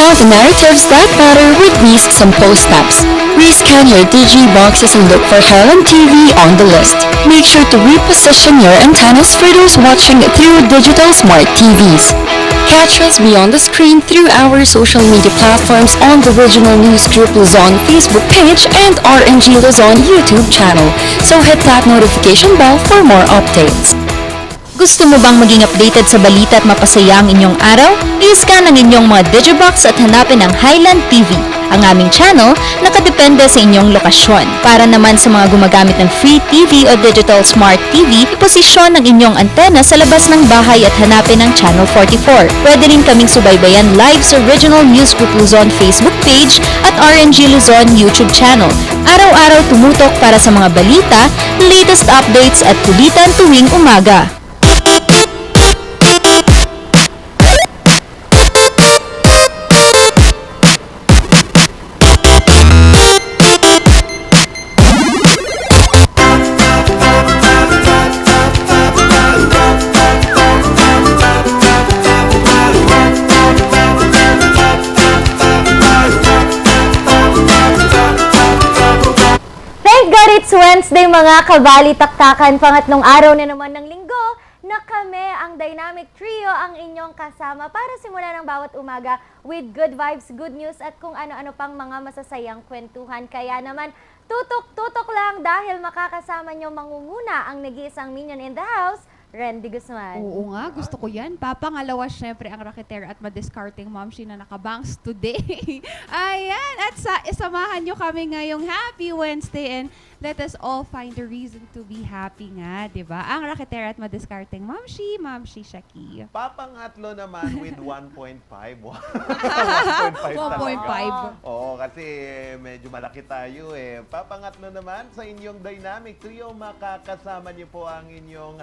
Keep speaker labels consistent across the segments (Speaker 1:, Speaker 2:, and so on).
Speaker 1: Tell the narratives that matter with these simple steps. Rescan your Digiboxes and look for Highland TV on the list. Make sure to reposition your antennas for those watching through digital smart TVs. Catch us beyond the screen through our social media platforms on the Regional News Group Luzon Facebook page and RNG Luzon YouTube channel. So hit that notification bell for more updates.
Speaker 2: Gusto mo bang maging updated sa balita at mapasaya ang inyong araw? I-scan ang inyong mga Digibox at hanapin ang Highland TV. Ang aming channel nakadepende sa inyong lokasyon. Para naman sa mga gumagamit ng free TV o digital smart TV, iposisyon ang inyong antena sa labas ng bahay at hanapin ang Channel 44. Pwede rin kaming subaybayan live sa Regional News Group Luzon Facebook page at RNG Luzon YouTube channel. Araw-araw tumutok para sa mga balita, latest updates at kulitan tuwing umaga.
Speaker 3: It's Wednesday mga kabalitaktakan, pangatlong araw na naman ng linggo na kami ang Dynamic Trio ang inyong kasama para simulan ang bawat umaga with good vibes, good news at kung ano-ano pang mga masasayang kwentuhan. Kaya naman tutok-tutok lang dahil makakasama nyo mangunguna ang nag-iisang minion in the house, Randy Guzman.
Speaker 4: Oo nga, gusto ko yan. Papangalawa, syempre, ang racketeer at madiscarding momshi na nakabangs today. Ayan, at isamahan nyo kami ngayong Happy Wednesday and let us all find a reason to be happy nga, di ba? Ang racketeer at madiscarding momshi Shaki.
Speaker 5: Papangatlo naman with 1.5. 1.5
Speaker 4: 1.5.
Speaker 5: Oo, kasi medyo malaki tayo eh. Papangatlo naman sa inyong Dynamic Trio, makakasama niyo po ang inyong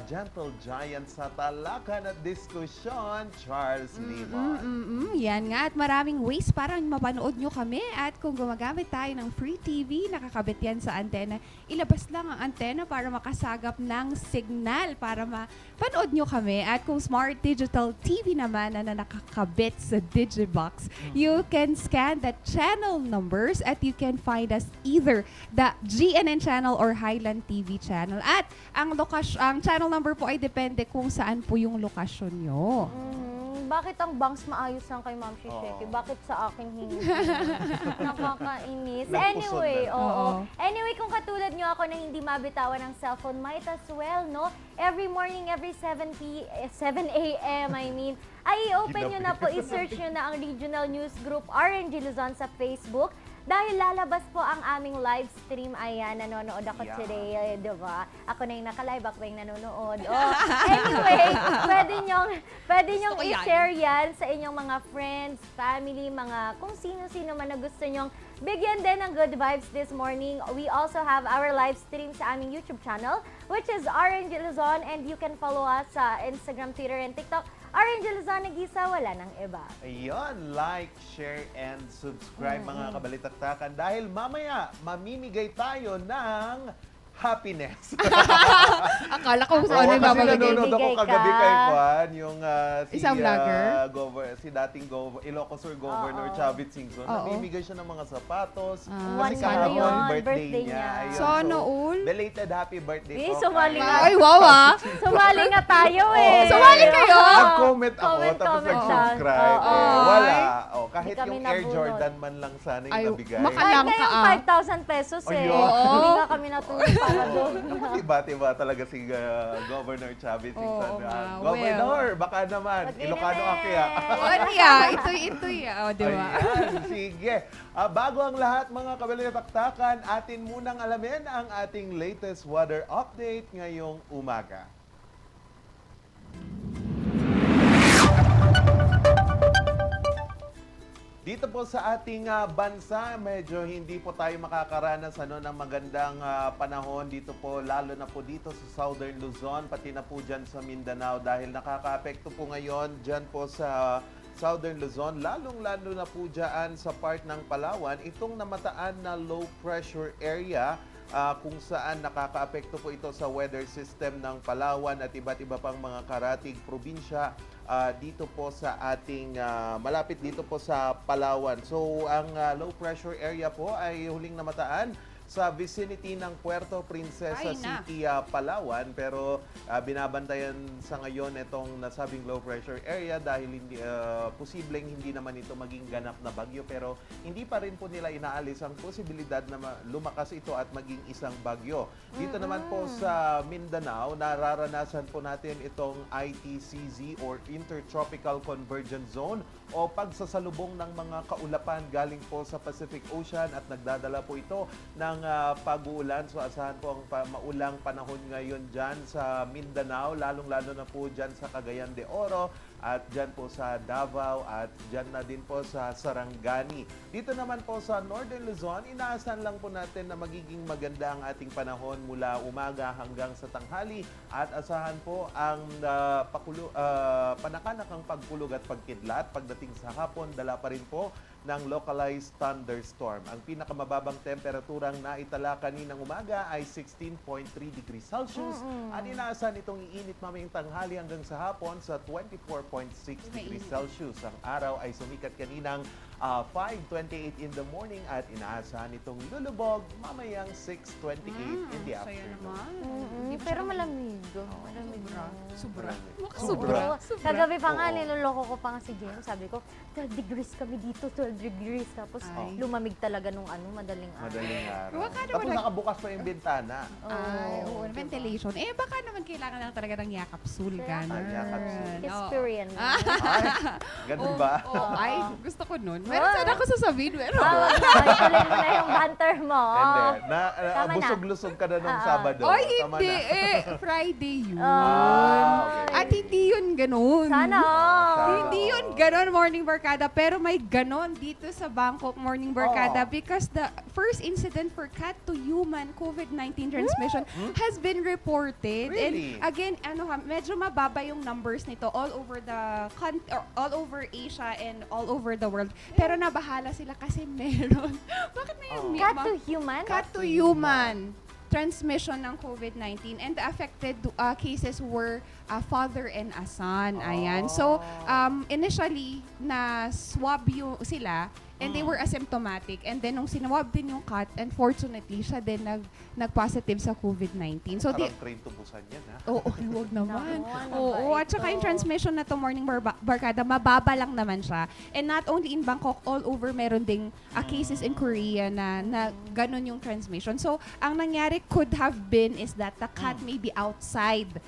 Speaker 5: gentle giant sa talakan at diskusyon, Charles Limon.
Speaker 4: Yan nga, at maraming ways para mapanood nyo kami. At kung gumagamit tayo ng free TV, nakakabit yan sa antena. Ilabas lang ang antena para makasagap ng signal para mapanood nyo kami. At kung smart digital TV naman na nakakabit sa Digibox, you can scan the channel numbers at you can find us either the GNN channel or Highland TV channel. At ang channel number po ay depende kung saan po yung lokasyon nyo.
Speaker 3: Bakit ang bangs maayos lang kay Ma'am Shisheki? Bakit sa akin hindi? Nakakainis. Anyway, Anyway, kung katulad nyo ako na hindi mabitawan ng cellphone, might as well, no? Every morning, every 7 a.m., ay i-open nyo na po, i-search nyo na ang Regional News Group RNG Luzon sa Facebook. Dahil lalabas po ang aming live stream. Ayan, nanonood ako today, diba? Ako na yung naka-live, ako yung nanonood. Anyway, pwede nyong i-share yan sa inyong mga friends, family, mga kung sino-sino man na gusto nyong bigyan din ng good vibes this morning. We also have our live stream sa aming YouTube channel, which is RNG Luzon, and you can follow us sa Instagram, Twitter, and TikTok. RNG Luzon, nag-isa, wala nang iba.
Speaker 5: Ayun, like, share, and subscribe mga kabalitaktakan dahil mamaya mamimigay tayo ng happiness.
Speaker 4: Akala ko kung ano yung
Speaker 5: Kasi
Speaker 4: mamagay.
Speaker 5: nanonood ako kagabi kay Juan, yung
Speaker 4: Isang vlogger?
Speaker 5: si dating Ilocos Governor Chavit Singson. Namimigay siya ng mga sapatos.
Speaker 3: One
Speaker 5: Kasi
Speaker 3: month
Speaker 5: kahapon,
Speaker 3: yun,
Speaker 5: birthday
Speaker 3: birthday
Speaker 5: niya.
Speaker 3: niya.
Speaker 5: Ayun,
Speaker 4: Sana all.
Speaker 5: belated happy birthday po.
Speaker 3: Sumali
Speaker 5: kay-
Speaker 3: nga.
Speaker 4: Ay, wow ah.
Speaker 3: Sumali nga tayo eh.
Speaker 4: Sumali kayo?
Speaker 5: Nag-comment ako, tapos
Speaker 3: Comment
Speaker 5: nag-subscribe.
Speaker 3: lang.
Speaker 5: Wala. Kahit
Speaker 3: Hindi kami
Speaker 5: yung Air
Speaker 3: nabunot.
Speaker 5: Jordan man lang sana yung
Speaker 4: Ay,
Speaker 5: nabigay.
Speaker 4: Alam
Speaker 3: Kahit
Speaker 4: ka,
Speaker 3: kayong 5,000 pesos eh.
Speaker 5: Ayun.
Speaker 3: Hindi nga kami natulog para doon.
Speaker 5: Diba talaga si Governor Chavez Singson.
Speaker 4: nga,
Speaker 5: Governor, baka naman.
Speaker 3: Pag-inis.
Speaker 5: Ilocano Akya.
Speaker 4: Ano ya? Ito'y. O, di ba?
Speaker 5: Ayan, sige. Bago ang lahat mga kabalitaktakan, atin munang alamin ang ating latest weather update ngayong umaga. Dito po sa ating bansa, medyo hindi po tayo makakaranas ng magandang panahon dito po, lalo na po dito sa Southern Luzon, pati na po dyan sa Mindanao dahil nakaka-apekto po ngayon dyan po sa Southern Luzon, lalong-lalo na po dyan sa part ng Palawan, itong namataan na low pressure area kung saan nakakaapekto po ito sa weather system ng Palawan at iba't iba pang mga karatig probinsya dito po sa ating malapit dito po sa Palawan. So ang low pressure area po ay huling namataan sa vicinity ng Puerto Princesa City, Palawan. Pero binabantayan sa ngayon itong nasabing low pressure area dahil hindi, posibleng hindi naman ito maging ganap na bagyo. Pero hindi pa rin po nila inaalis ang posibilidad na lumakas ito at maging isang bagyo. Dito naman po sa Mindanao, nararanasan po natin itong ITCZ or Intertropical Convergence Zone o pagsasalubong ng mga kaulapan galing po sa Pacific Ocean at nagdadala po ito ng pag-uulan. So asahan po ang maulang panahon ngayon dyan sa Mindanao, lalong-lalo na po dyan sa Cagayan de Oro at dyan po sa Davao at dyan na din po sa Sarangani. Dito naman po sa Northern Luzon, inaasahan lang po natin na magiging maganda ang ating panahon mula umaga hanggang sa tanghali at asahan po ang panakanakang pagkulog at pagkidlat. Pagdating sa hapon, dala pa rin po ng localized thunderstorm. Ang pinakamababang temperaturang naitala kaninang umaga ay 16.3 degrees Celsius at inaasahan itong iinit mamayang tanghali hanggang sa hapon sa 24.6 degrees Celsius. Ang araw ay sumikat kaninang 5:28 in the morning at inaasahan itong lulubog mamayang 6:28 in the afternoon.
Speaker 3: Pero malamig. Malamig na.
Speaker 4: Sobra.
Speaker 3: Sobra. Kagabi pa nga, niloloko ko pa nga si Jem. Sabi ko, 12 degrees kami dito, 12 degrees. Tapos lumamig talaga nung madaling araw.
Speaker 5: Madaling araw.
Speaker 4: Baka naman
Speaker 5: Tapos nakabukas pa yung bintana.
Speaker 4: Oo, ventilation. Baka naman kailangan lang talaga ng yakapsul. Gano'n.
Speaker 5: Yakapsul.
Speaker 3: Experience.
Speaker 5: Ay, ganun ba?
Speaker 4: Ay, gusto ko nun. Meron sana ako sasabihin. Meron.
Speaker 3: Ituloy mo na yung banter mo.
Speaker 5: Hindi.
Speaker 3: Tama na.
Speaker 5: Busog-lusog ka na nung Sabado.
Speaker 4: Oy,
Speaker 5: Tama
Speaker 4: hindi.
Speaker 5: na.
Speaker 4: Friday yun.
Speaker 5: Okay.
Speaker 4: At hindi yun ganun.
Speaker 3: Sana.
Speaker 4: Hindi yun ganon, Morning Barkada. Pero may ganon dito sa Bangkok, Morning Barkada. Because the first incident for cat to human COVID-19 transmission has been reported.
Speaker 5: Really?
Speaker 4: And again, medyo mababa yung numbers nito all over all over Asia and all over the world. Pero nabahala sila kasi meron. Bakit may
Speaker 3: Cat to human?
Speaker 4: Cat to human transmission ng COVID-19 and the affected cases were father and a son. Ayan. So, initially, na-swab sila and they were asymptomatic. And then, nung sinwab din yung cat, unfortunately, siya din nag-positive sa COVID-19. So,
Speaker 5: Parang train to Busan yan, ha?
Speaker 4: Oo, huwag naman.
Speaker 3: Oo,
Speaker 4: At saka yung transmission na to Morning Barkada, mababa lang naman siya. And not only in Bangkok, all over meron ding cases in Korea na ganun yung transmission. So, ang nangyari could have been is that the cat may be outside.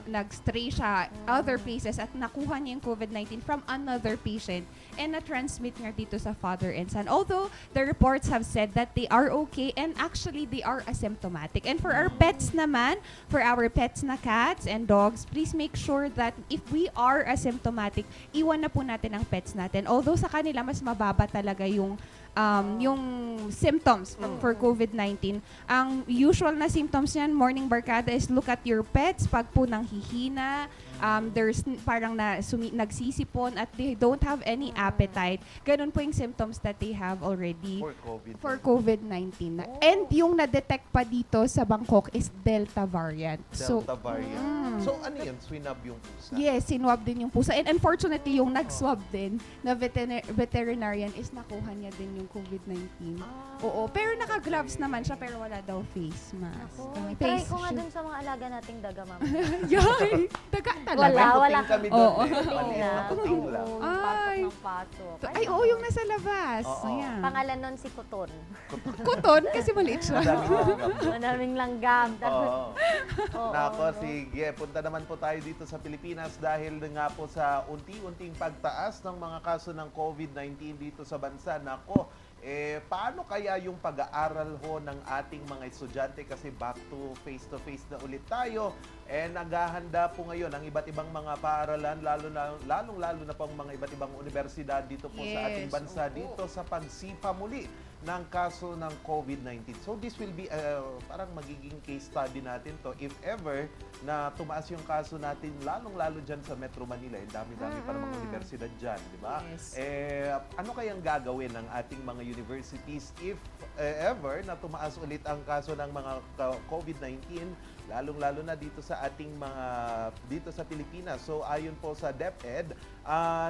Speaker 4: Nag-stray siya other places at nakuha niya yung COVID-19 from another patient and na-transmit niya dito sa father and son. Although, the reports have said that they are okay and actually they are asymptomatic. And for our pets naman, for our pets na cats and dogs, please make sure that if we are asymptomatic, iwan na po natin ang pets natin. Although sa kanila, mas mababa talaga yung symptoms for COVID-19. Ang usual na symptoms niyan, Morning Barkada, is look at your pets pag po nang hihina, there's parang nagsisipon at they don't have any appetite. Ganun po yung symptoms that they have already for COVID-19. And yung na-detect pa dito sa Bangkok is Delta variant.
Speaker 5: Delta variant. So, ano yun? Swinab yung pusa?
Speaker 4: Yes, sinwab din yung pusa. And unfortunately, yung nag-swab din na veterinarian is nakuha niya din yung COVID-19. Oo, pero naka-gloves naman siya pero wala daw face mask.
Speaker 3: Try ko nga dun sa mga alaga nating daga, ma'am.
Speaker 4: Yay! Daga talaga.
Speaker 3: Wala.
Speaker 5: Kami doon.
Speaker 3: Tuting lang.
Speaker 5: Tuting lang.
Speaker 3: Pasok ng pasok.
Speaker 4: Ay, oo, yung nasa labas.
Speaker 5: Oo.
Speaker 4: Ayan.
Speaker 3: Pangalan nun si Kuton.
Speaker 4: Kuton, kasi maliit siya.
Speaker 3: Madaming langgam.
Speaker 5: Oo.
Speaker 3: Oo,
Speaker 5: Nako,
Speaker 3: no?
Speaker 5: sige. Punta naman po tayo dito sa Pilipinas dahil nga po sa unti-unting pagtaas ng mga kaso ng COVID-19 dito sa bansa. Nako, paano kaya yung pag-aaral ho ng ating mga estudyante kasi back to face na ulit tayo. Naghahanda po ngayon ang iba't ibang mga paaralan, lalong-lalo na pong mga iba't ibang universidad dito po sa ating bansa dito sa pagsipa muli ng kaso ng COVID-19. So this will be parang magiging case study natin to if ever na tumaas yung kaso natin lalong-lalo dyan sa Metro Manila. Dami-dami pa ng mga universidad dyan, di ba?
Speaker 4: Yes.
Speaker 5: Ano kayang gagawin ng ating mga universities if ever na tumaas ulit ang kaso ng mga COVID-19, lalong-lalo na dito sa ating dito sa Pilipinas. So ayon po sa DepEd,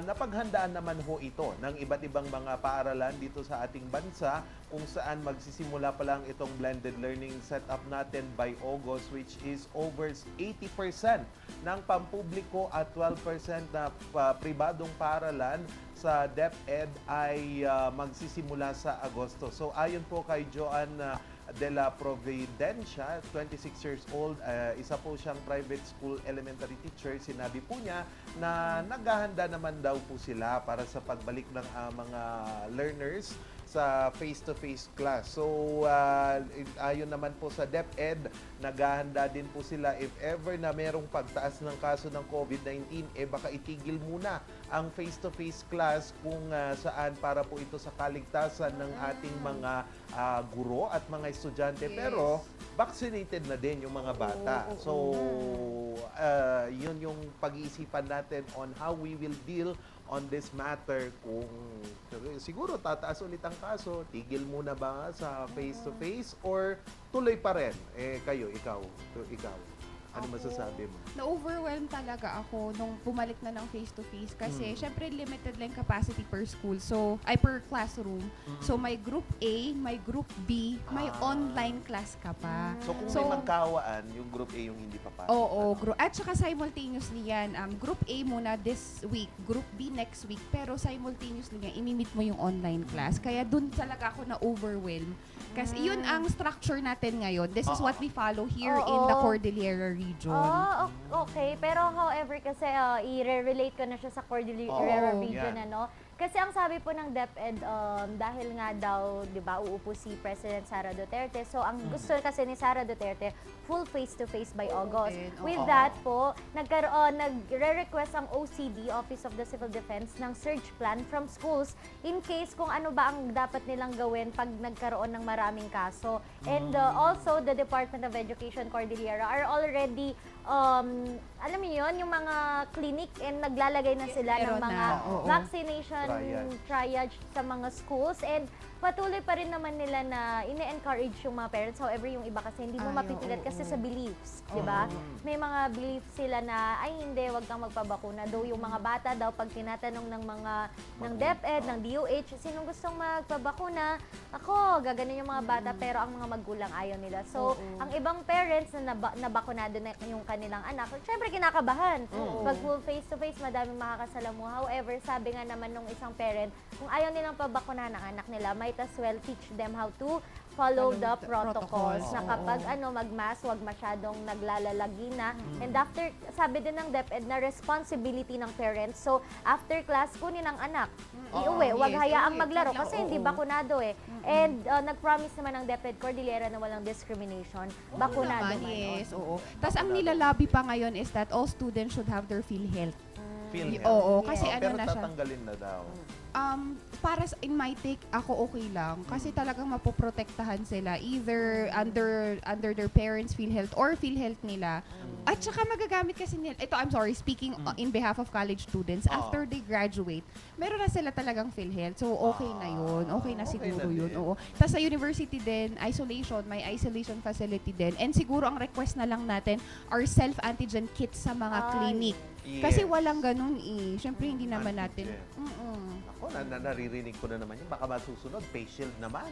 Speaker 5: napaghandaan naman ho ito ng iba't ibang mga paaralan dito sa ating bansa kung saan magsisimula pa lang itong blended learning setup natin by August, which is over 80% ng pampubliko at 12% na pribadong paaralan sa DepEd ay magsisimula sa Agosto. So ayon po kay Joan de la Providencia, 26 years old, isa po siyang private school elementary teacher. Sinabi po niya na naghahanda naman daw po sila para sa pagbalik ng mga learners sa face-to-face class. So, ayon naman po sa DepEd, naghahanda din po sila if ever na merong pagtaas ng kaso ng COVID-19, baka itigil muna ang face-to-face class kung saan para po ito sa kaligtasan ng ating mga guro at mga estudyante.
Speaker 4: Yes.
Speaker 5: Pero, vaccinated na din yung mga bata. So, yun yung pag-iisipan natin on how we will deal on this matter kung siguro tataas ulit ang kaso, tigil muna ba sa face-to-face or tuloy pa rin? Ikaw. Ano masasabi mo?
Speaker 4: Na-overwhelm talaga ako nung bumalik na ng face-to-face kasi syempre limited lang capacity per school. So, per classroom. So, may group A, may group B, may online class ka pa.
Speaker 5: So, kung may magkawaan, yung group A yung hindi papasok.
Speaker 4: Oo, at saka simultaneously yan, group A muna this week, group B next week, pero simultaneously yan, imimit mo yung online class. Kaya dun talaga ako na-overwhelm. Kasi yun ang structure natin ngayon. This is what we follow here in the Cordillera region.
Speaker 3: Okay. Pero however, kasi i-relate ko na siya sa Cordillera region,
Speaker 5: yan.
Speaker 3: ano? Kasi ang sabi po ng DepEd, dahil nga daw, di ba, uupo si President Sara Duterte. So, ang gusto kasi ni Sara Duterte, full face-to-face by August. With that po, nagre-request ang OCD, Office of the Civil Defense, ng surge plan from schools in case kung ano ba ang dapat nilang gawin pag nagkaroon ng maraming kaso. And also, the Department of Education Cordillera are already alam mo yun, yung mga clinic and naglalagay na sila ng mga vaccination triage sa mga schools and patuloy pa rin naman nila na ine-encourage yung mga parents. However, yung iba kasi hindi mo mapipilit kasi sa beliefs, di ba? May mga beliefs sila na, ay hindi, wag kang magpabakuna. Though yung mga bata daw, pag tinatanong ng DepEd, ng DOH, sinong gustong magpabakuna? Ako, gaganon yung mga bata, pero ang mga magulang ayaw nila. So, ang ibang parents na nabakunado na yung kanilang anak, syempre kinakabahan. Pag full face-to-face, madaming makakasalamuha. However, sabi nga naman nung isang parent, kung ayaw nilang pabakunahan ng anak nila, might as well teach them how to follow the protocols. Na kapag mag-mask, wag masyadong naglalalagi na. And after, sabi din ng DepEd na responsibility ng parents. So, after class, kunin ang anak. Iuwi, wag hayaang maglaro kasi hindi bakunado eh. And nag-promise naman ng DepEd Cordillera na walang discrimination. Bakunado man.
Speaker 4: Yes, Tapos ang nilalabi pa ngayon is that all students should have their PhilHealth.
Speaker 5: PhilHealth.
Speaker 4: Kasi
Speaker 5: pero
Speaker 4: na siya.
Speaker 5: tatanggalin na daw.
Speaker 4: Para in my take, ako okay lang. Kasi talagang mapoprotektahan sila either under their parents' PhilHealth or PhilHealth nila. At saka magagamit kasi nila, ito I'm sorry, speaking in behalf of college students, after they graduate, meron na sila talagang PhilHealth. So okay na yun. Okay na siguro yun. Oo. Tapos sa university din, may isolation facility din. And siguro ang request na lang natin are self-antigen kits sa mga clinic.
Speaker 5: Yes.
Speaker 4: Kasi walang ganun Siyempre hindi naman natin.
Speaker 5: Ako, naririnig ko na naman yun. Baka masusunod, face shield naman.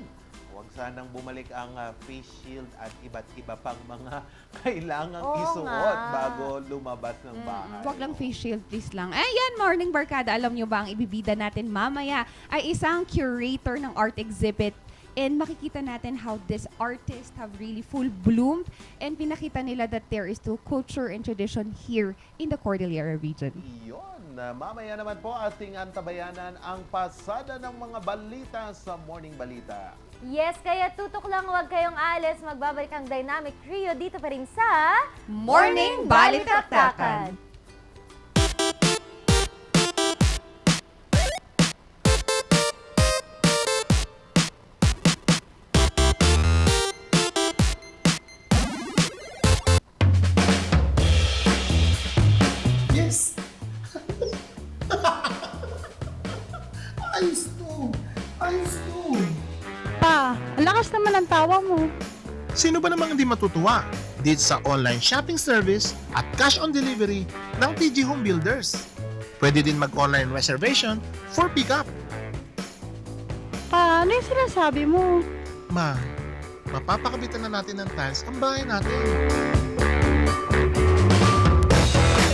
Speaker 5: Huwag sanang bumalik ang face shield at iba't iba pang mga kailangang isuot bago lumabas ng bahay.
Speaker 4: Huwag lang face shield, please lang. Ayan, Morning Barkada. Alam nyo ba ang ibibida natin mamaya ay isang curator ng art exhibit. And makikita natin how this artists have really full bloomed and pinakita nila that there is still culture and tradition here in the Cordillera region.
Speaker 5: Iyon. Mamaya naman po ating antabayanan ang pasada ng mga balita sa Morning Balita.
Speaker 3: Yes, kaya tutok lang, huwag kayong alis. Magbabalik ang Dynamic Trio dito pa rin sa
Speaker 2: Morning Balitaktakan.
Speaker 6: Yes! Ayos to! Ayos to!
Speaker 7: ka? Ang lakas naman ang tawa mo.
Speaker 8: Sino ba namang hindi matutuwa dito sa online shopping service at cash on delivery ng TG Home Builders? Pwede din mag-online reservation for pickup.
Speaker 7: Pa, ano yung sinasabi mo?
Speaker 8: Ma, mapapakabitan na natin ng tiles ang bahay natin.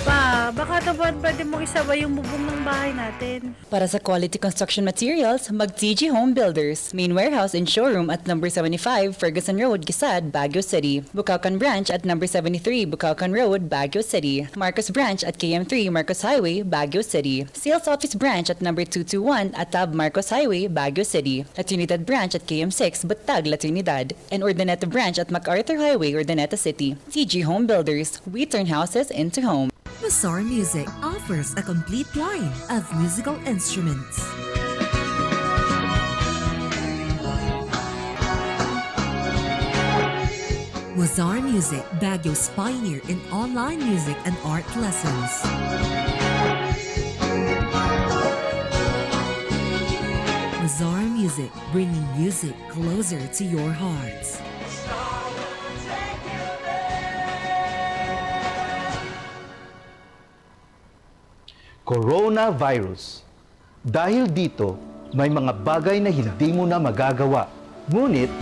Speaker 7: Pa, baka naman pwede mong isabay yung bubong ng bahay natin.
Speaker 1: Para sa quality construction materials, mag-TG Home Builders. Main warehouse and showroom at number 75 Ferguson Road, Gisad, Baguio City. Bukakan Branch at number 73 Bukakan Road, Baguio City. Marcos Branch at KM3 Marcos Highway, Baguio City. Sales Office Branch at number 221 at Tab Marcos Highway, Baguio City. La Trinidad Branch at KM6 Batag, La Trinidad. And Urdaneta Branch at MacArthur Highway, Urdaneta City. TG Home Builders. We turn houses into homes.
Speaker 9: Bazaar Music offers a complete line of musical instruments. Bazaar Music, Baguio's pioneer in online music and art lessons. Bazaar Music, bringing music closer to your hearts.
Speaker 10: Coronavirus. Dahil dito, may mga bagay na hindi mo na magagawa. Ngunit,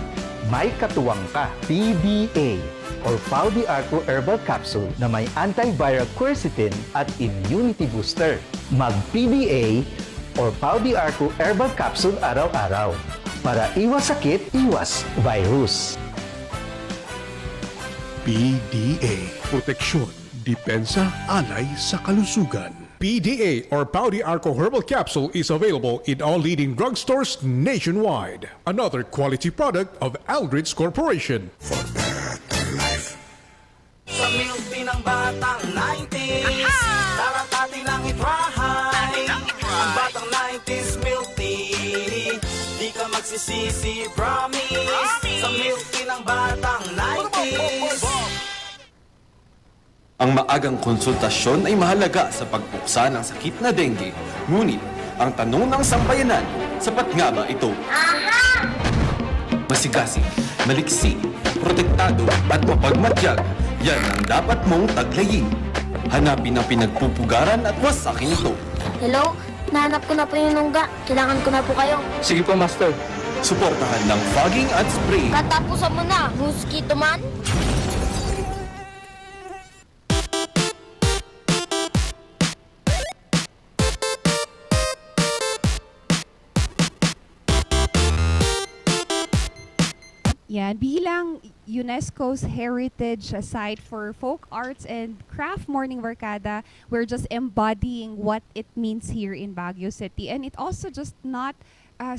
Speaker 10: may katuwang ka. PBA or Pau de Arco Herbal Capsule na may antiviral quercetin at immunity booster. Mag-PBA or Pau de Arco Herbal Capsule araw-araw. Para iwas sakit, iwas virus.
Speaker 11: PDA. Proteksyon, depensa, alay sa kalusugan. PDA or Pau de Arco Herbal Capsule is available in all leading drugstores nationwide. Another quality product of Aldridge Corporation. For better life.
Speaker 12: Sa milk tea ng batang 90s, tara't ating lang itrahay. Ang batang 90s milk tea, di ka magsisisi, promise. Sa milk tea ng batang 90s.
Speaker 13: Ang maagang konsultasyon ay mahalaga sa pagpuksa ng sakit na dengue. Ngunit, ang tanong ng sambayanan, sapat nga ba ito? Masigasig, maliksi, protektado at mapagmatyag, yan ang dapat mong taglayin. Hanapin ang pinagpupugaran at wasakin ito.
Speaker 14: Hello? Nahanap ko na po yung nungga. Kailangan ko na po kayo.
Speaker 13: Sige po, Master. Suportahan ng fogging at spray.
Speaker 14: Katapusan mo na, mosquito man.
Speaker 4: Yan, bilang UNESCO's heritage site for folk arts and craft morning barkada, we're just embodying what it means here in Baguio City. And it also just not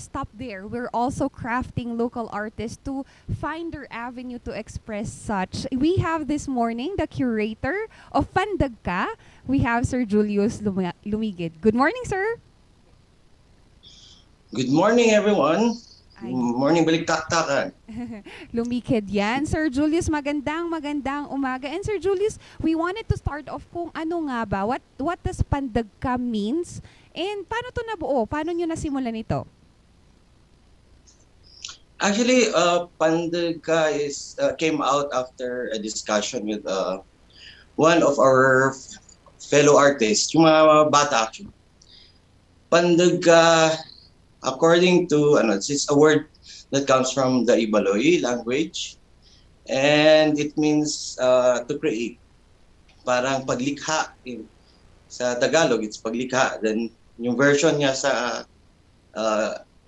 Speaker 4: stop there. We're also crafting local artists to find their avenue to express such. We have this morning the curator of Pandagka. We have Sir Julius Lumigid. Good morning, sir.
Speaker 15: Good morning, everyone. Morning, Balitaktakan.
Speaker 4: Lumikid yan. Sir Julius, magandang umaga. And Sir Julius, we wanted to start off kung ano nga ba, what does Pandagka means? And paano to nabuo? Paano nyo nasimulan ito?
Speaker 15: Actually, Pandagka came out after a discussion with one of our fellow artists, yung mga bata actually. Pandagka, according to, it's a word that comes from the Ibaloy language, and it means to create. Parang paglikha. Sa Tagalog, it's paglikha. Then, yung version niya sa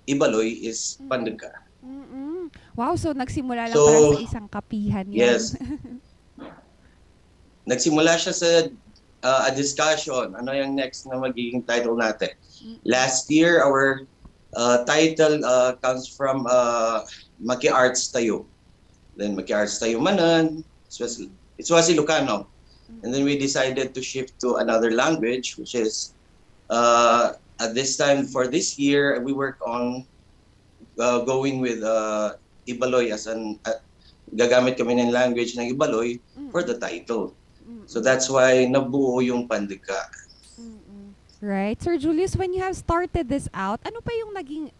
Speaker 15: Ibaloy is Pandagka.
Speaker 4: Wow, so nagsimula lang para sa isang kapihan yan.
Speaker 15: Yes. Nagsimula siya sa a discussion. Ano yung next na magiging title natin? Last year, our title comes from Maki Arts Tayo. Then Maki Arts Tayo Manan, it was Ilocano. And then we decided to shift to another language, which is at this time for this year, we work on going with Ibaloy as gagamit kami ng language ng Ibaloy for the title. So that's why nabuo yung Pandagka.
Speaker 4: Right. Sir Julius, when you have started this out, ano pa yung naging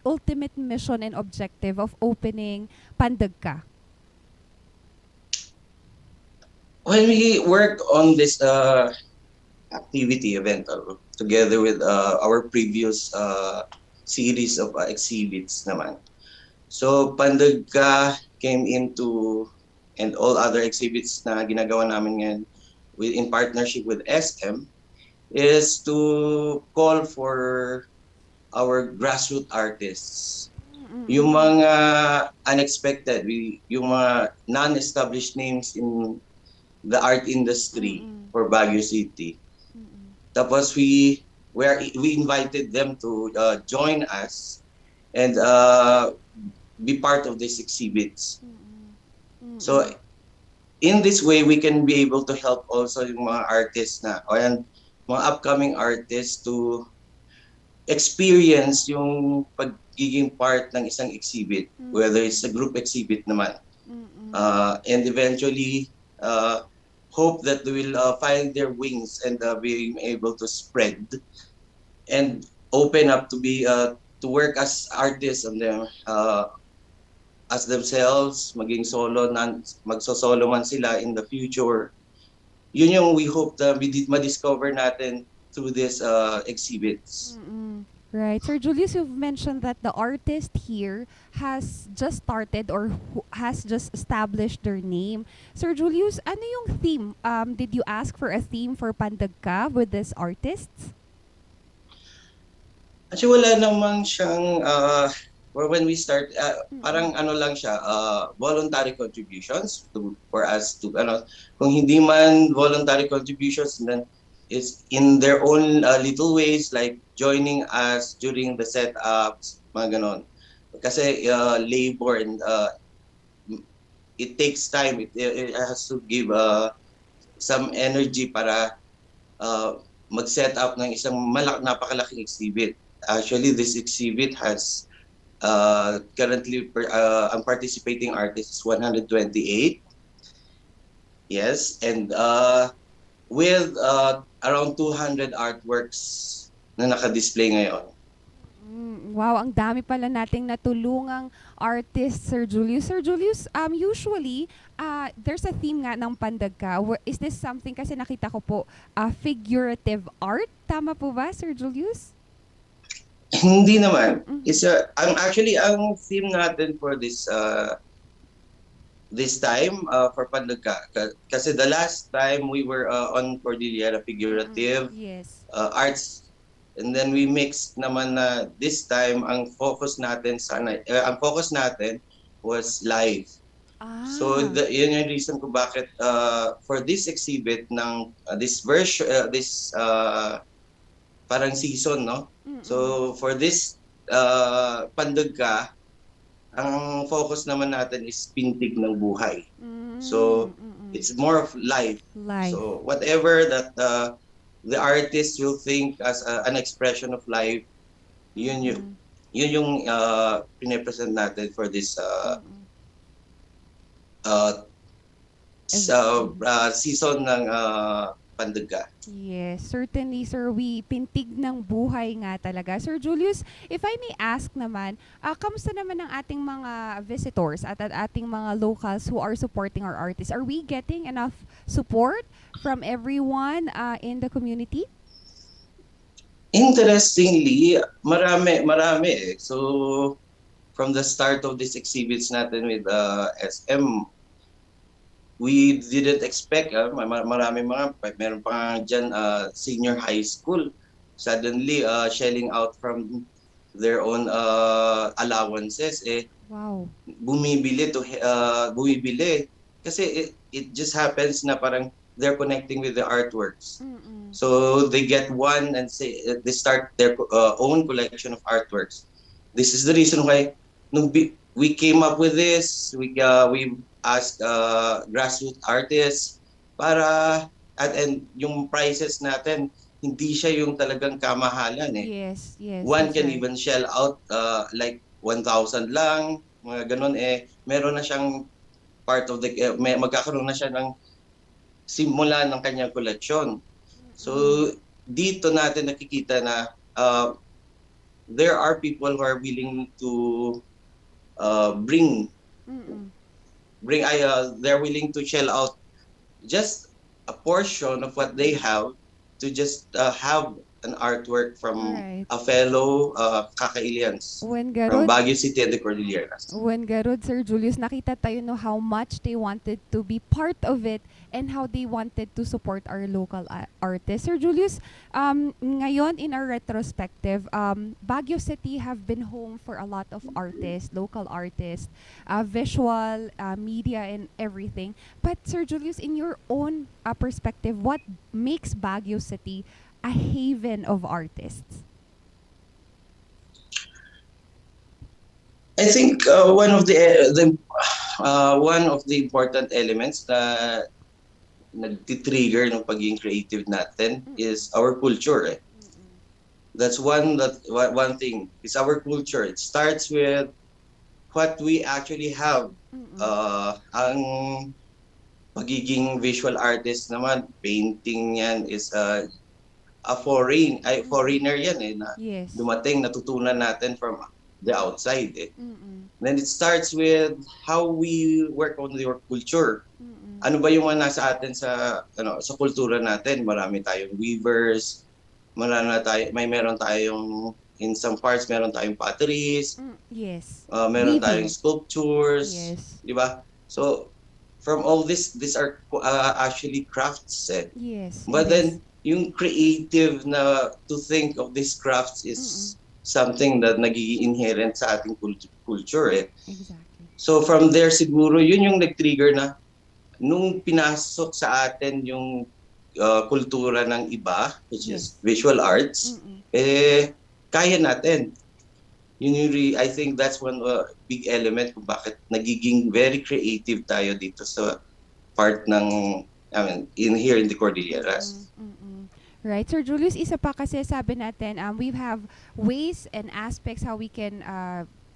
Speaker 4: ultimate mission and objective of opening Pandagka?
Speaker 15: When we work on this activity event together with our previous series of exhibits naman. So Pandagka came into, and all other exhibits na ginagawa namin ngayon in partnership with SM, is to call for our grassroots artists. Yung mga unexpected, yung mga non-established names in the art industry for Baguio City. Tapos we invited them to join us and be part of these exhibits. So in this way, we can be able to help also yung mga artists na, o yan, mga upcoming artists to experience yung pagiging part ng isang exhibit, whether it's a group exhibit naman. And eventually, hope that they will find their wings and being able to spread and open up to be to work as artists and them as themselves, maging solo, magso-solo man sila in the future. Yun yung we hope na ma-discover natin through these exhibits.
Speaker 4: Right. Sir Julius, you've mentioned that the artist here has just started or has just established their name. Sir Julius, ano yung theme? Did you ask for a theme for Pandagka with these artists?
Speaker 15: Actually, wala namang siyang, when we start, parang ano lang siya, voluntary contributions for us to, kung hindi man voluntary contributions, then it's in their own little ways, like joining us during the setups, mga ganon. Kasi labor and it takes time. It has to give some energy para mag-set up ng isang napakalaking exhibit. Actually, this exhibit has currently ang participating artists is 128. Yes, and with around 200 artworks na naka-display ngayon.
Speaker 4: Wow, ang dami pala nating natulungang artist, Sir Julius. Sir Julius, usually, there's a theme nga ng Pandagka. Is this something, kasi nakita ko po, figurative art? Tama po ba, Sir Julius?
Speaker 15: Hindi naman. Actually, ang theme natin for this time for Pandagka, kasi the last time we were on Cordillera figurative arts, and then we mixed naman na this time ang focus natin was live. So yun yung reason ko bakit for this exhibit ng this version parang season, no? So for this Pandagka, ang focus naman natin is pintig ng buhay. So it's more of life. So whatever that the artist will think as an expression of life, yun yung pinipresent natin for this season ng Pandagka.
Speaker 4: Yes, certainly, sir. We pintig ng buhay nga talaga. Sir Julius, if I may ask naman, kamusta naman ang ating mga visitors at ating mga locals who are supporting our artists? Are we getting enough support from everyone in the community?
Speaker 15: Interestingly, marami eh. So, from the start of these exhibits natin with SM, we didn't expect, meron pa nga dyan senior high school, suddenly shelling out from their own allowances,
Speaker 4: Wow.
Speaker 15: Bumibili. Kasi it just happens na parang they're connecting with the artworks. So they get one and they start their own collection of artworks. This is the reason why we came up with this. We asked grassroots artists para and yung prices natin hindi siya yung talagang kamahalan eh.
Speaker 4: Yes.
Speaker 15: One can even shell out like 1,000 lang, mga ganun meron na siyang part of the magkakaroon na siya ng simula ng kanyang collection. So dito natin nakikita na there are people who are willing to bring they're willing to shell out just a portion of what they have to just have an artwork from
Speaker 4: Right.
Speaker 15: a fellow Kakailians
Speaker 4: When
Speaker 15: from
Speaker 4: garod,
Speaker 15: Baguio City and the Cordilleras.
Speaker 4: when garod, Sir Julius, nakita tayo no how much they wanted to be part of it and how they wanted to support our local artists. Sir Julius, ngayon in our retrospective, Baguio City have been home for a lot of artists, local artists, visual, media and everything. But Sir Julius, in your own perspective, what makes Baguio City a haven of artists?
Speaker 15: I think one of the important elements na nagti-trigger ng pagiging creative natin is our culture. That's one thing. It's our culture. It starts with what we actually have. Ang pagiging visual artist naman, painting yan is foreigner yan na
Speaker 4: Yes.
Speaker 15: dumating, natutunan natin from the outside. Then it starts with how we work on your culture. Ano ba yung mga nasa atin sa kultura natin? Marami tayong weavers, meron tayong in some parts meron tayong potteries.
Speaker 4: Yes.
Speaker 15: Meron
Speaker 4: Weaving.
Speaker 15: tayong sculptures,
Speaker 4: Yes.
Speaker 15: di ba? So from all this, these are actually crafts.
Speaker 4: Yes.
Speaker 15: But then yung creative na to think of these crafts is something that nagiging inherent sa ating culture.
Speaker 4: Exactly.
Speaker 15: So from there siguro yun yung nag-trigger na nung pinasok sa atin yung kultura ng iba, which is visual arts, kaya natin. I think that's one big element kung bakit nagiging very creative tayo dito sa part ng, here in the Cordilleras.
Speaker 4: Right. Sir Julius, isa pa kasi sabi natin, we have ways and aspects how we can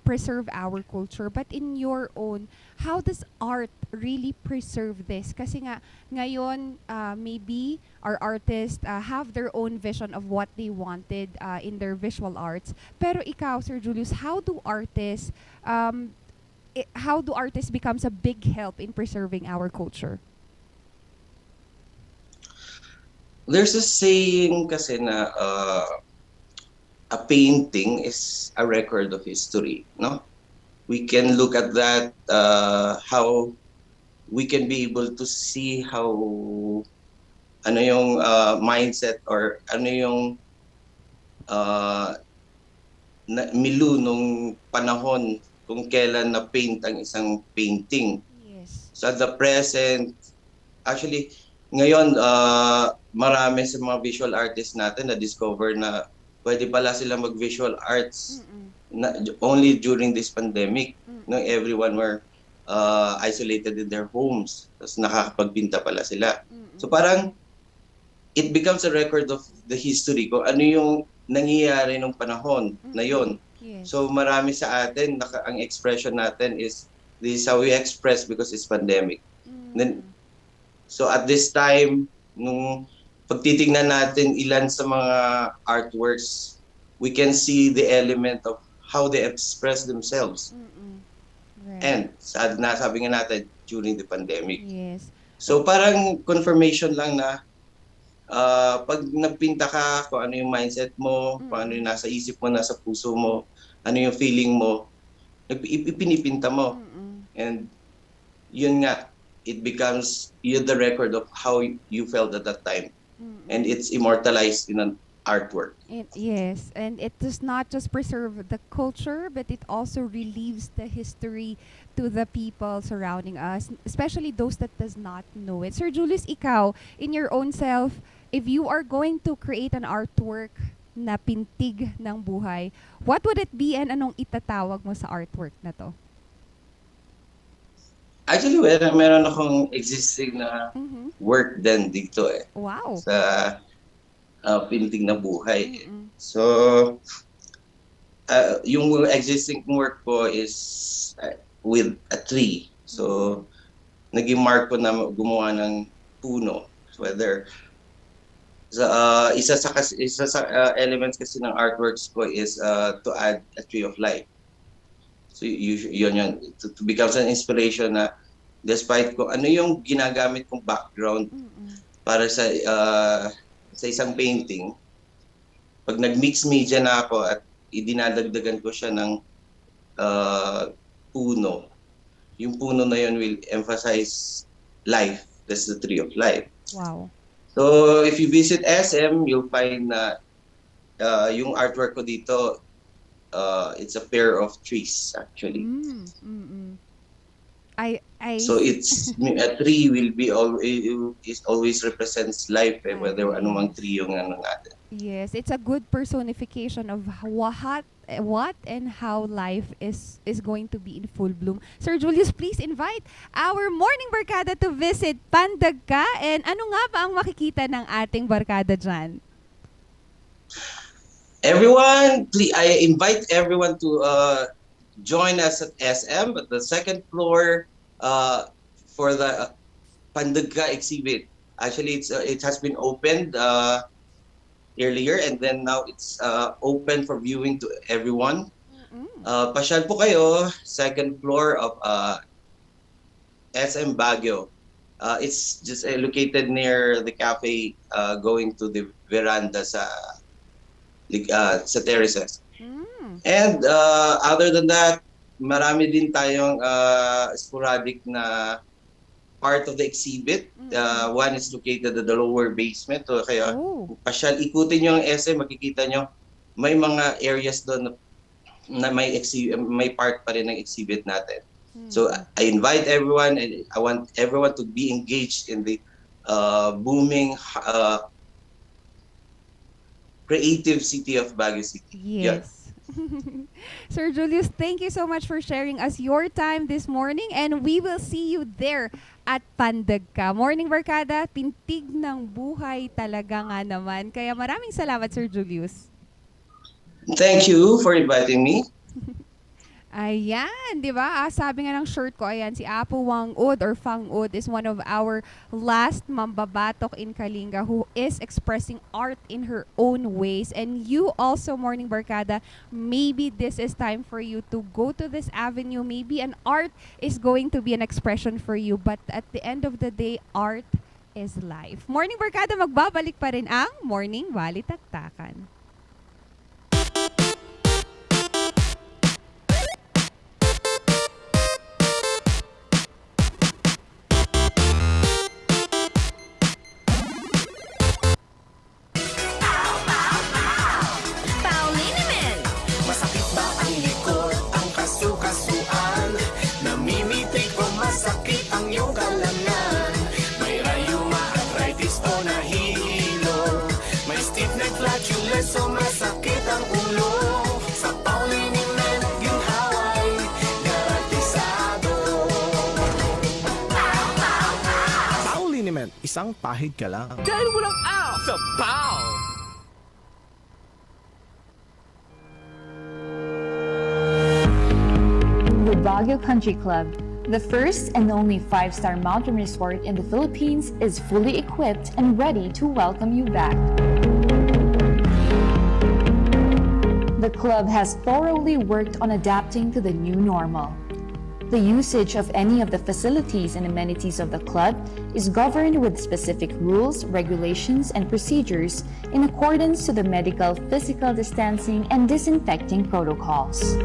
Speaker 4: preserve our culture. But in your own, how does art really preserve this? Kasi nga, ngayon, maybe our artists have their own vision of what they wanted in their visual arts. Pero ikaw, Sir Julius, how do artists becomes a big help in preserving our culture?
Speaker 15: There's a saying kasi na a painting is a record of history, no? We can look at that, how we can be able to see how ano yung mindset or ano yung milu nung panahon kung kailan na paint ang isang painting.
Speaker 4: Yes.
Speaker 15: So at the present, actually, ngayon, marami sa mga visual artists natin na discover na pwede pala sila mag-visual arts only during this pandemic. No, everyone were isolated in their homes. Tapos nakakapagbinta pala sila. So parang it becomes a record of the history kung ano yung nangyayari nung panahon na yon.
Speaker 4: Yes.
Speaker 15: So marami sa atin, ang expression natin is this is how we express because it's pandemic. Then, so at this time, nung pagtitingnan natin ilan sa mga artworks, we can see the element of how they express themselves.
Speaker 4: Right.
Speaker 15: And sabi nga natin, during the pandemic.
Speaker 4: Yes.
Speaker 15: So parang confirmation lang na pag nagpinta ka, kung ano yung mindset mo, kung ano yung nasa isip mo, nasa puso mo, ano yung feeling mo, ipinipinta mo. And yun nga, it becomes the record of how you felt at that time. And it's immortalized in an artwork.
Speaker 4: Yes, and it does not just preserve the culture, but it also relieves the history to the people surrounding us, especially those that does not know it. Sir Julius, ikaw, in your own self, if you are going to create an artwork na pintig ng buhay, what would it be and anong itatawag mo sa artwork na to?
Speaker 15: Actually, meron akong existing na work din dito
Speaker 4: Wow.
Speaker 15: sa pintig na buhay. So, yung existing work ko is with a tree. So, naging mark ko na gumawa ng puno. Whether Isa sa elements kasi ng artworks ko is to add a tree of life. So yun to become an inspiration na despite ko ano yung ginagamit kong background para sa isang painting, pag nag-mix media na ako at idinadagdagan ko siya ng puno, yung puno na yun will emphasize life. That's the tree of life.
Speaker 4: Wow.
Speaker 15: So if you visit SM, you'll find na yung artwork ko dito, it's a pair of trees actually. So it's a tree will be always represents life, whether anumang tree yung ano natin.
Speaker 4: Yes, it's a good personification of what and how life is going to be in full bloom. Sir Julius, please invite our morning barkada to visit Pandagka. And ano nga ba ang makikita ng ating barkada dyan?
Speaker 15: Everyone, please, I invite everyone to join us at SM at the second floor for the Pandagka exhibit. Actually, it has been opened earlier, and then now it's open for viewing to everyone. Pasyal po kayo, second floor of SM Baguio. It's just located near the cafe, going to the veranda sa terraces. And other than that, marami din tayong sporadic na part of the exhibit. One is located at the lower basement. So kaya pasyal, ikutin nyo ang SM, makikita nyo may mga areas doon na may part pa rin ng exhibit natin. So I invite everyone, and I want everyone to be engaged in the booming creative city of Baguio City.
Speaker 4: Yes. Sir Julius, thank you so much for sharing us your time this morning, and we will see you there at Pandagka. Morning barkada, pintig ng buhay talaga nga naman. Kaya maraming salamat, Sir Julius.
Speaker 15: Thank you for inviting me.
Speaker 4: Ayan, di ba? Sabi nga ng shirt ko, ayan, si Apo Wangud or Fangud is one of our last mambabatok in Kalinga who is expressing art in her own ways. And you also, Morning Barkada, maybe this is time for you to go to this avenue. Maybe an art is going to be an expression for you. But at the end of the day, art is life. Morning Barkada, magbabalik pa rin ang Morning Balitaktakan.
Speaker 12: So masakit ang ulo sa Paulinimen, ginhaway garantisado.
Speaker 16: Paulinimen, isang pahid ka lang.
Speaker 12: Dahil walang out sa Pau!
Speaker 17: The Baguio Country Club, the first and only 5-star mountain resort in the Philippines, is fully equipped and ready to welcome you back. The club has thoroughly worked on adapting to the new normal. The usage of any of the facilities and amenities of the club is governed with specific rules, regulations, and procedures in accordance to the medical, physical distancing, and disinfecting protocols.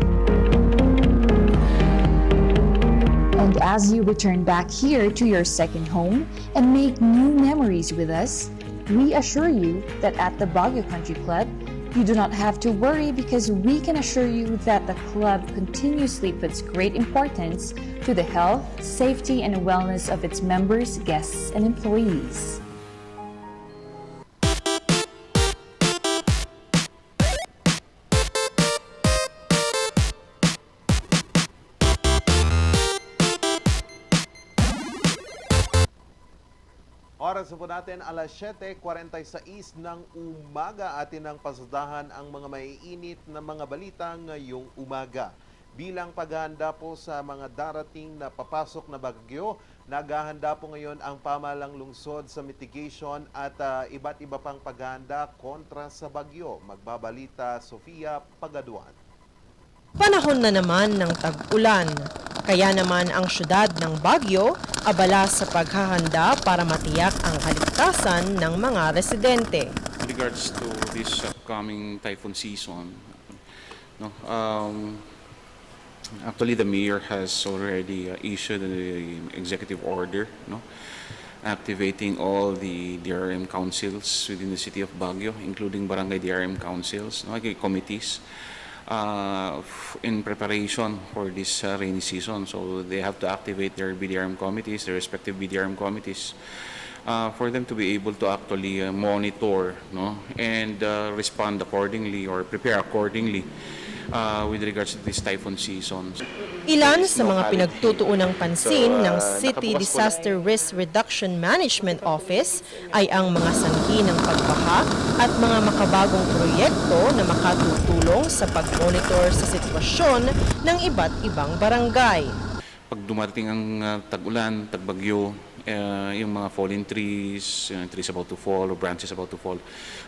Speaker 17: And as you return back here to your second home and make new memories with us, we assure you that at the Baguio Country Club, you do not have to worry, because we can assure you that the club continuously puts great importance to the health, safety, and wellness of its members, guests, and employees.
Speaker 5: Oras po natin, alas 7:46 ng umaga. Atin ang pasadahan ang mga maiinit na mga balita ngayong umaga. bilang paghahanda po sa mga darating na papasok na bagyo. Naghahanda po ngayon ang pamahalang lungsod sa mitigation at iba't iba pang paghahanda kontra sa bagyo. Magbabalita Sofia Pagaduan.
Speaker 18: Panahon na naman ng tag-ulan. Kaya naman ang syudad ng Baguio abala sa paghahanda para matiyak ang kaligtasan ng mga residente.
Speaker 19: In regards to this upcoming typhoon season, no, actually the mayor has already issued an executive order, no, activating all the DRM councils within the city of Baguio, including barangay DRM councils, no, committees, in preparation for this rainy season. So they have to activate their BDRM committees, their respective BDRM committees, for them to be able to actually monitor, no, and respond accordingly or prepare accordingly with regards to this typhoon season.
Speaker 18: Ilan sa mga pinagtutuunang pansin ng City Disaster Risk Reduction Management Office ay ang mga sanhi ng pagbaha at mga makabagong proyekto na makatutulong sa pag-monitor sa sitwasyon ng iba't ibang barangay.
Speaker 19: Pag dumating ang tag-ulan, tag-bagyo, yung mga fallen trees, trees about to fall or branches about to fall,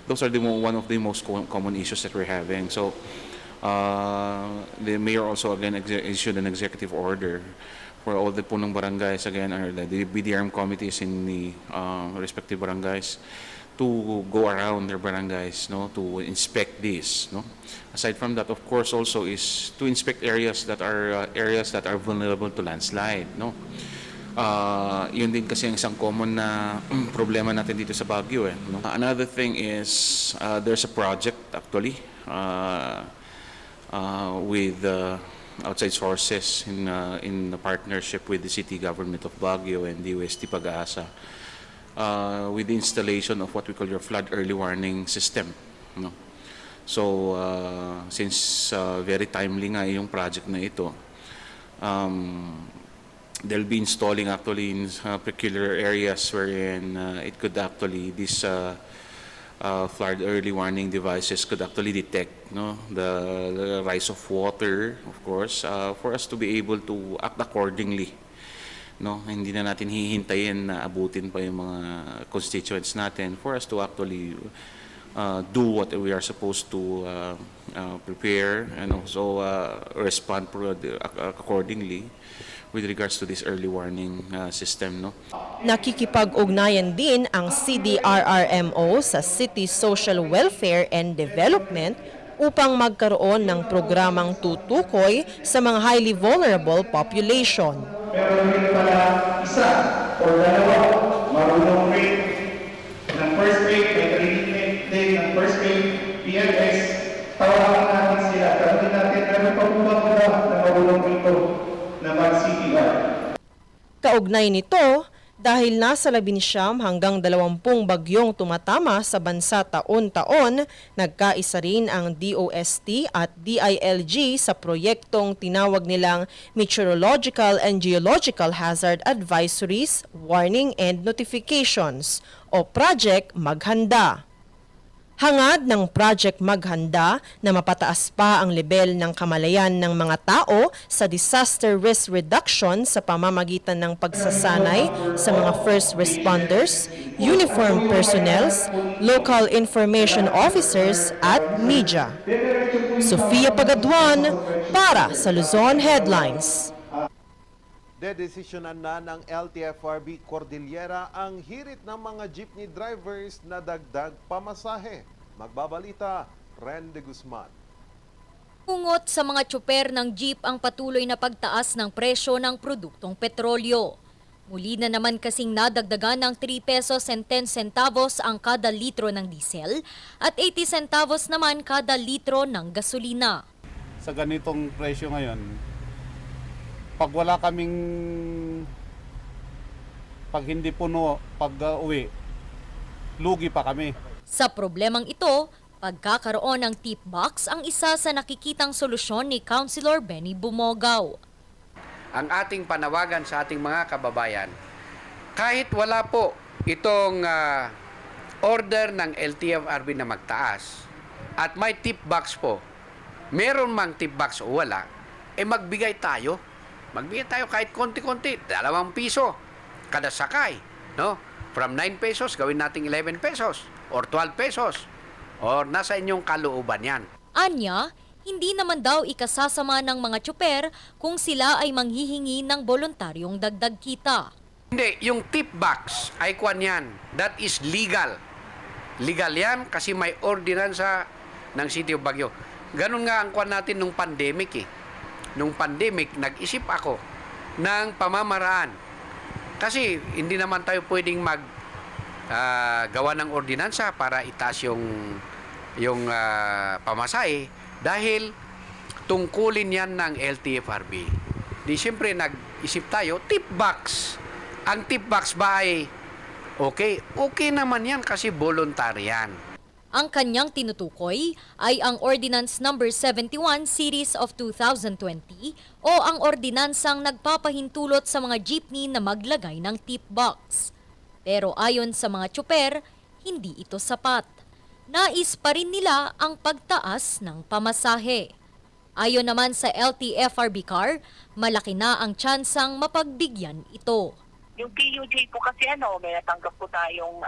Speaker 19: those are one of the most common issues that we're having. So the mayor also again issued an executive order for all the punong barangays, again, or the BDRM committees in the respective barangays, to go around their barangays, no, to inspect this, no. Aside from that, of course, also is to inspect areas that are vulnerable to landslide, no. Yun din kasi ang isang common na problema natin dito sa Baguio, no? Another thing is there's a project actually with outside sources in a partnership with the city government of Baguio and the UST Pag-asa, with the installation of what we call your flood early warning system, no? So since very timely nga yung project na ito, they'll be installing actually in peculiar areas wherein it could actually flood early warning devices could actually detect, no, the rise of water, of course, for us to be able to act accordingly, no. Hindi na natin hihintayin na abutin pa yung mga constituents natin for us to actually do what we are supposed to prepare and also respond accordingly with regards to this early warning system, no.
Speaker 18: Nakikipag-ugnayan din ang CDRRMO sa City Social Welfare and Development upang magkaroon ng programang tutukoy sa mga highly vulnerable population.
Speaker 20: Pero hindi pala isa o dalawa marunong rate ng first aid, may training day ng first aid, PLS, tawagan natin sila. Tanungin natin, meron pa po ba na marunong rito na mag-CPR?
Speaker 18: Kaugnay nito, dahil nasa 19 hanggang 20 bagyong tumatama sa bansa taon-taon, nagkaisa rin ang DOST at DILG sa proyektong tinawag nilang Meteorological and Geological Hazard Advisories, Warning and Notifications o Project Maghanda. Hangad ng Project Maghanda na mapataas pa ang level ng kamalayan ng mga tao sa disaster risk reduction sa pamamagitan ng pagsasanay sa mga first responders, uniformed personnels, local information officers at media. Sofia Pagaduan para sa Luzon Headlines.
Speaker 5: Dedesisyonan na ng LTFRB Cordillera ang hirit ng mga jeepney drivers na dagdag pamasahe. Magbabalita, Ren de Guzman.
Speaker 21: Ungot sa mga tsuper ng jeep ang patuloy na pagtaas ng presyo ng produktong petrolyo. Muli na naman kasing nadagdagan ng 3 pesos and 10 centavos ang kada litro ng diesel at 80 centavos naman kada litro ng gasolina.
Speaker 22: Sa ganitong presyo ngayon, pag wala kaming, pag hindi puno, pag uwi, lugi pa kami.
Speaker 21: Sa problemang ito, pagkakaroon ng tip box ang isa sa nakikitang solusyon ni Councilor Benny Bumogaw.
Speaker 23: Ang ating panawagan sa ating mga kababayan, kahit wala po itong order ng LTFRB na magtaas at may tip box po, meron mang tip box o wala, magbigay tayo. Magbigay tayo kahit konti-konti, 2 piso kada sakay, no? From 9 pesos, gawin nating 11 pesos or 12 pesos. Or nasa inyong kalooban yan.
Speaker 21: Anya, hindi naman daw ikasasama ng mga tsuper kung sila ay manghihingi ng voluntaryong dagdag kita.
Speaker 23: Hindi, yung tip box ay kwan yan. That is legal. Legal yan kasi may ordinansa ng City of Baguio. Ganun nga ang kwan natin nung pandemic eh. Nung pandemic, nag-isip ako ng pamamaraan. Kasi hindi naman tayo pwedeng gawa ng ordinansa para itaas yung pamasahe dahil tungkulin yan ng LTFRB. Di siyempre nag-isip tayo, tip box. Ang tip box ba ay okay? Okay naman yan kasi voluntary yan.
Speaker 21: Ang kanyang tinutukoy ay ang Ordinance No. 71 Series of 2020 o ang ordinansang nagpapahintulot sa mga jeepney na maglagay ng tip box. Pero ayon sa mga tsuper, hindi ito sapat. Nais pa rin nila ang pagtaas ng pamasahe. Ayon naman sa LTFRB car, malaki na ang tsansang mapagbigyan ito.
Speaker 2: Yung PUJ po kasi may natanggap po tayong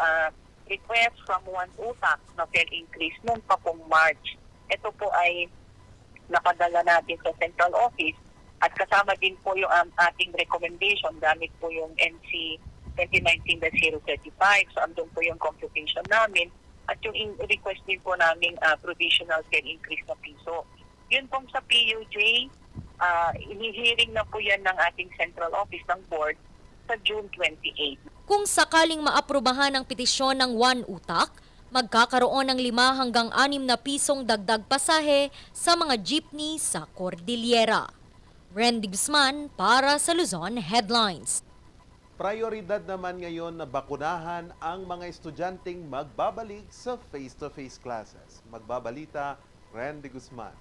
Speaker 2: request from one utak na fare increase noon pa pong March. Ito po ay nakadala natin sa central office at kasama din po yung ating recommendation gamit po yung NC 2019-035. So andun po yung computation namin at yung request din po namin provisional fare increase na piso. Yun pong sa PUJ, inihiring na po yan ng ating central office ng board sa June 28.
Speaker 21: Kung sakaling maaprubahan ang petisyon ng one utak, magkakaroon ng 5 hanggang 6 na pisong dagdag pasahe sa mga jeepney sa Cordillera. Randy Guzman para sa Luzon Headlines.
Speaker 5: Prioridad naman ngayon na bakunahan ang mga estudyanteng magbabalik sa face-to-face classes. Magbabalita, Randy Guzman.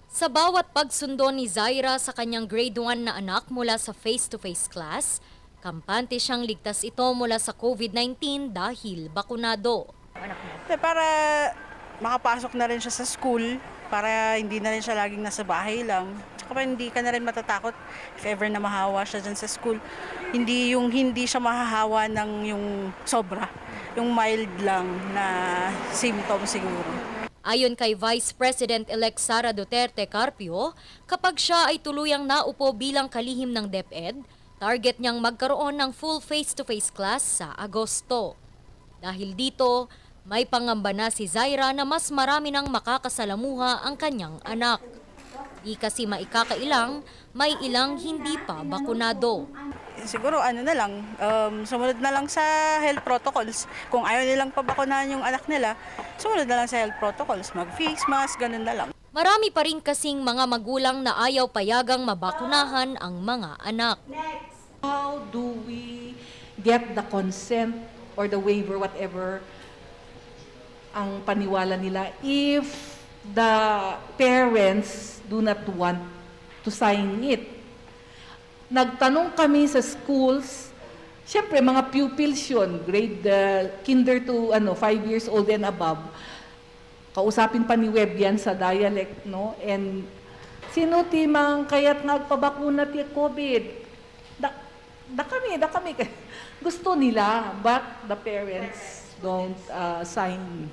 Speaker 21: Sa bawat pagsundo ni Zaira sa kanyang grade 1 na anak mula sa face-to-face class, kampante siyang ligtas ito mula sa COVID-19 dahil bakunado.
Speaker 3: Para makapasok na rin siya sa school, para hindi na rin siya laging nasa bahay lang. Tsaka hindi ka na rin matatakot if ever na mahawa siya dyan sa school. Hindi siya mahahawa ng yung sobra, yung mild lang na symptom siguro.
Speaker 21: Ayon kay Vice President-elect Sara Duterte Carpio, kapag siya ay tuluyang naupo bilang kalihim ng DepEd, target niyang magkaroon ng full face-to-face class sa Agosto. Dahil dito, may pangamba na si Zaira na mas marami nang makakasalamuha ang kanyang anak. Di kasi maikakailang, may ilang hindi pa bakunado.
Speaker 3: Siguro sumunod na lang sa health protocols. Kung ayaw nilang pabakunahan yung anak nila, sumunod na lang sa health protocols. Mag-face mask, ganun na lang.
Speaker 21: Marami pa rin kasing mga magulang na ayaw payagang mabakunahan ang mga anak.
Speaker 6: How do we get the consent or the waiver, whatever ang paniwala nila, if the parents do not want to sign it? Nagtanong kami sa schools, siyempre mga pupils yun, grade kinder to 5 years old and above. Kausapin pa ni Web yan sa dialect, no? And sino timang kaya't nagpabakuna ti COVID? Da kami. Gusto nila, but the parents don't sign.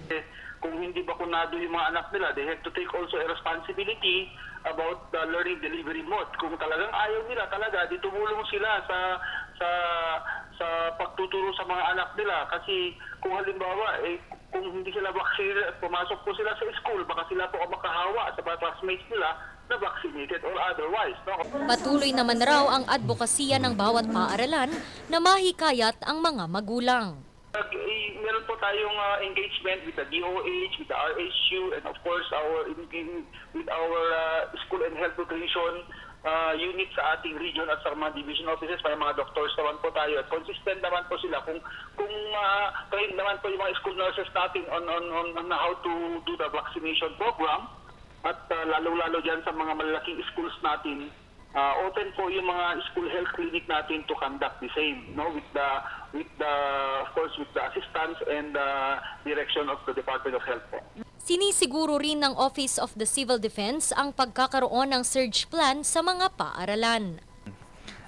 Speaker 20: Kung hindi bakunado yung mga anak nila, they have to take also a responsibility about the learning delivery mode. Kung talagang ayaw nila talaga, di tumulong sila sa pagtuturo sa mga anak nila. Kasi kung halimbawa, kung hindi sila vaccinated, pumasok po sila sa school, baka sila po makahawa sa mga classmates nila na vaccinated or otherwise. No?
Speaker 21: Patuloy naman raw ang advokasya ng bawat paaralan na mahikayat ang mga magulang.
Speaker 20: Meron po tayong engagement with the DOH, with the RHU, and of course with our school and health nutrition unit sa ating region at sa mga division offices. May mga doctors naman po tayo at consistent naman po sila kung trained naman po yung mga school nurses natin on how to do the vaccination program at lalo-lalo dyan sa mga malalaking schools natin. Open po yung mga school health clinic natin to conduct the same, no, with the of course with the assistance and direction of the Department of Health po.
Speaker 21: Sinisiguro rin ng Office of the Civil Defense ang pagkakaroon ng surge plan sa mga paaralan.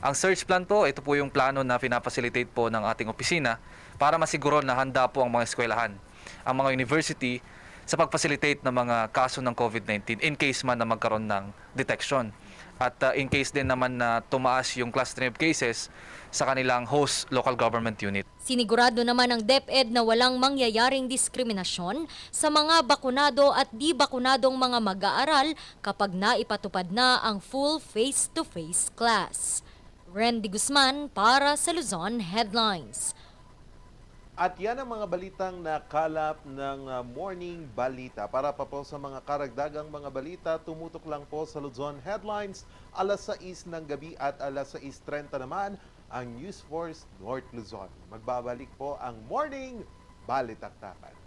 Speaker 1: Ang surge plan po, ito po yung plano na pinapacilitate po ng ating opisina para masiguro na handa po ang mga eskwelahan, ang mga university sa pag-facilitate ng mga kaso ng COVID-19 in case man na magkaroon ng detection. At in case din naman na tumaas yung clustering of cases sa kanilang host local government unit.
Speaker 21: Sinigurado naman ng DepEd na walang mangyayaring diskriminasyon sa mga bakunado at di bakunadong mga mag-aaral kapag naipatupad na ang full face-to-face class. Randy Guzman para sa Luzon Headlines.
Speaker 5: At yan ang mga balitang nakalap ng Morning Balita. Para pa po sa mga karagdagang mga balita, tumutok lang po sa Luzon Headlines, alas 6 ng gabi at alas 6:30 naman ang News Force North Luzon. Magbabalik po ang Morning Balitaktakan.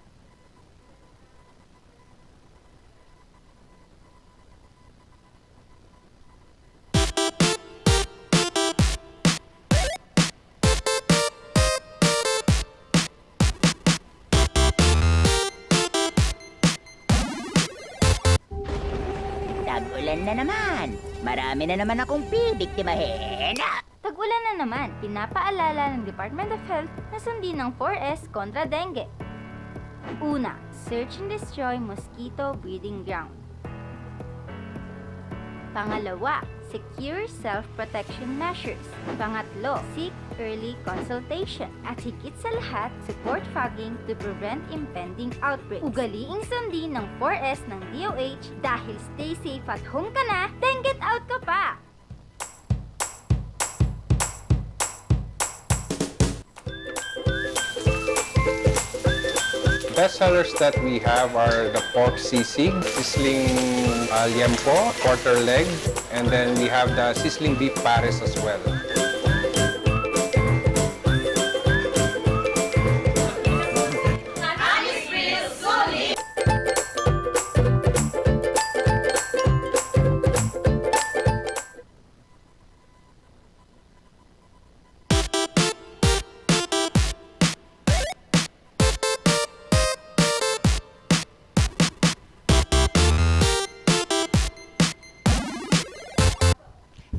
Speaker 7: Tag-ulan na naman. Marami na naman akong bibiktimahin.
Speaker 8: Tag-ulan na naman, pinapaalala ng Department of Health na sundin ang 4S kontra dengue. Una, search and destroy mosquito breeding ground. Pangalawa, secure self-protection measures. Pangatlo, seek early consultation. At higit sa lahat, support fogging to prevent impending outbreaks. Ugaliing sundin ng 4S ng DOH dahil stay safe at home ka na, then get out ka pa!
Speaker 24: Best sellers that we have are the pork sisig, sizzling liempo, quarter leg, and then we have the sizzling beef pares as well.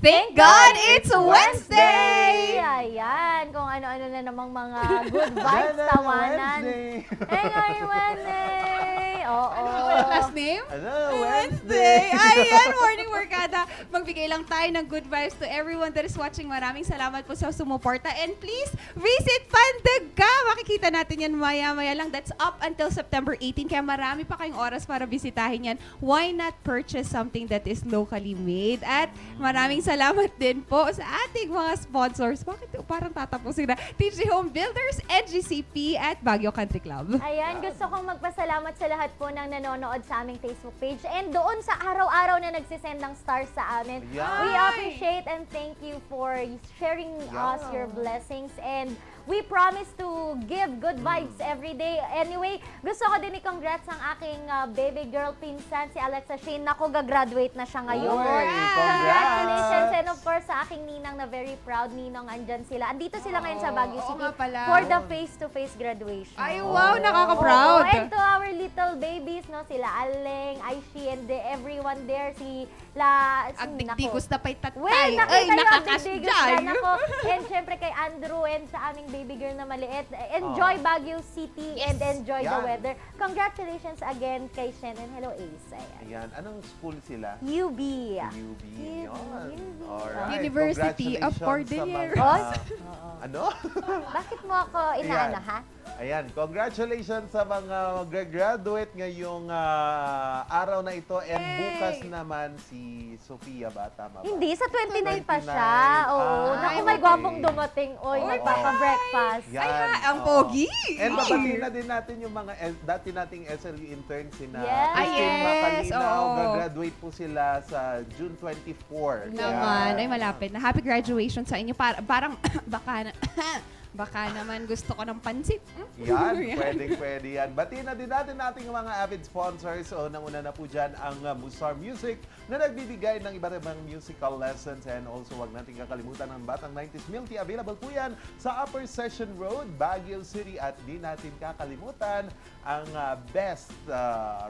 Speaker 4: Thank God it's Wednesday!
Speaker 25: Ayan, kung ano-ano na namang mga good vibes, tawanan. Hey, ngayon Wednesday! Oo.
Speaker 4: Last name?
Speaker 5: Wednesday!
Speaker 4: Ayan, Morning Workada. Magbigay lang tayo ng good vibes to everyone that is watching. Maraming salamat po sa sumuporta. And please, visit Pandaga! Makikita natin yan maya-maya lang. That's up until September 18. Kaya marami pa kayong oras para bisitahin yan. Why not purchase something that is locally made? At maraming salamat din po sa ating mga sponsors. Bakit parang tatapusin na? TG Home Builders, NGCP at Baguio Country Club.
Speaker 25: Ayan, gusto kong magpasalamat sa lahat po ng nanonood sa aming Facebook page and doon sa araw-araw na nagsisend ng stars sa amin.
Speaker 5: Yeah.
Speaker 25: We appreciate and thank you for sharing us your blessings and we promise to give good vibes every day. Anyway, gusto ko din i-congrats ang aking baby girl pinsan, si Alexa Shane. Naku, gagraduate na siya ngayon. Congratulations! And of course, sa aking ninang na very proud ninang, andyan sila. Andito sila ngayon sa Baguio City for the face-to-face graduation.
Speaker 4: Ay, wow! Nakaka-proud!
Speaker 25: And to our little babies, no, sila Aleng, Aishi, and everyone there, si La...
Speaker 4: Agdigdigos na pa'y tatay.
Speaker 25: Well,
Speaker 4: Ay,
Speaker 25: nakita yung
Speaker 4: nakakasyay!
Speaker 25: agdigdigos na nako. And syempre kay Andrew and sa aming baby girl na maliit. Enjoy Baguio City and enjoy the weather. Congratulations again kay Shen and hello Ace.
Speaker 5: Ayan. Anong school sila?
Speaker 25: UB.
Speaker 5: UB. Yun. Alright.
Speaker 4: University of
Speaker 5: Congratulations
Speaker 4: Cordillera.
Speaker 5: sa mga- Ano?
Speaker 25: Bakit mo ako inaano, ha?
Speaker 5: Ayan, congratulations sa mga mag-graduate ngayong araw na ito. And bukas naman si Sofia ba? Tama ba?
Speaker 25: Hindi, sa 29 pa siya. Oo. Naku, may
Speaker 5: okay.
Speaker 25: gwapong dumating. Oy, magpapa-breakfast.
Speaker 5: Yan.
Speaker 4: Ay, ang pogi!
Speaker 5: And babatiin na din natin yung mga dati nating SLU interns sina
Speaker 25: Yes.
Speaker 5: Christine Macalinaw.
Speaker 4: Oo.
Speaker 5: Gagraduate po sila sa June 24.
Speaker 4: Naman. Ay, malapit na. Happy graduation sa inyo. Parang, baka na, Baka naman gusto ko ng pansit.
Speaker 5: Yan, pwede yan. Batiin na din natin ating mga avid sponsors. So, nauna na po dyan ang Musar Music na nagbibigay ng iba't ibang musical lessons. And also, wag natin kakalimutan ang Batang 90s Milk Tea. Available po yan sa Upper Session Road, Baguio City. At di natin kakalimutan ang best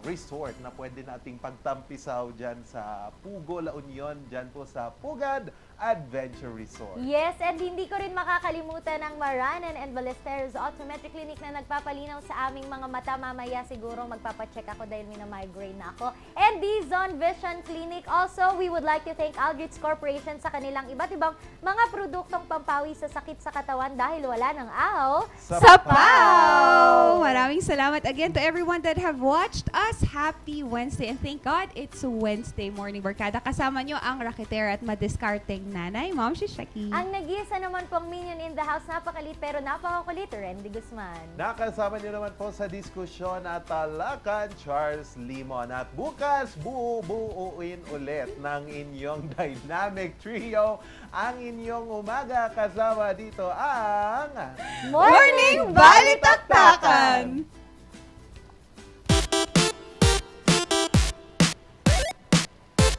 Speaker 5: resort na pwede nating pagtampisaw dyan sa Pugo, La Union, dyan po sa Pugad Adventure Resort.
Speaker 25: Yes, and hindi ko rin makakalimutan ang Maranan and Ballesteros Optometric Clinic na nagpapalinaw sa aming mga mata. Mamaya siguro magpapacheck ako dahil mina-migraine na ako. And D-Zone Vision Clinic. Also, we would like to thank Aldrich Corporation sa kanilang iba't ibang mga produktong pampawi sa sakit sa katawan dahil wala ng ahaw
Speaker 4: sa PAW! Maraming salamat again to everyone that have watched us. Happy Wednesday and thank God it's Wednesday morning. Barkada, kasama nyo ang raketera at madiskarteng nanay, Ma'am Shishaki.
Speaker 25: Ang nag-iisa naman pong minion in the house, napakalit pero napakakulit, Randy Guzman.
Speaker 5: Nakasama niyo naman po sa diskusyon at talakan, Charles Limon. At bukas, buuin ulit ng inyong dynamic trio ang inyong umaga. Kasama dito ang
Speaker 4: Morning Balitaktakan!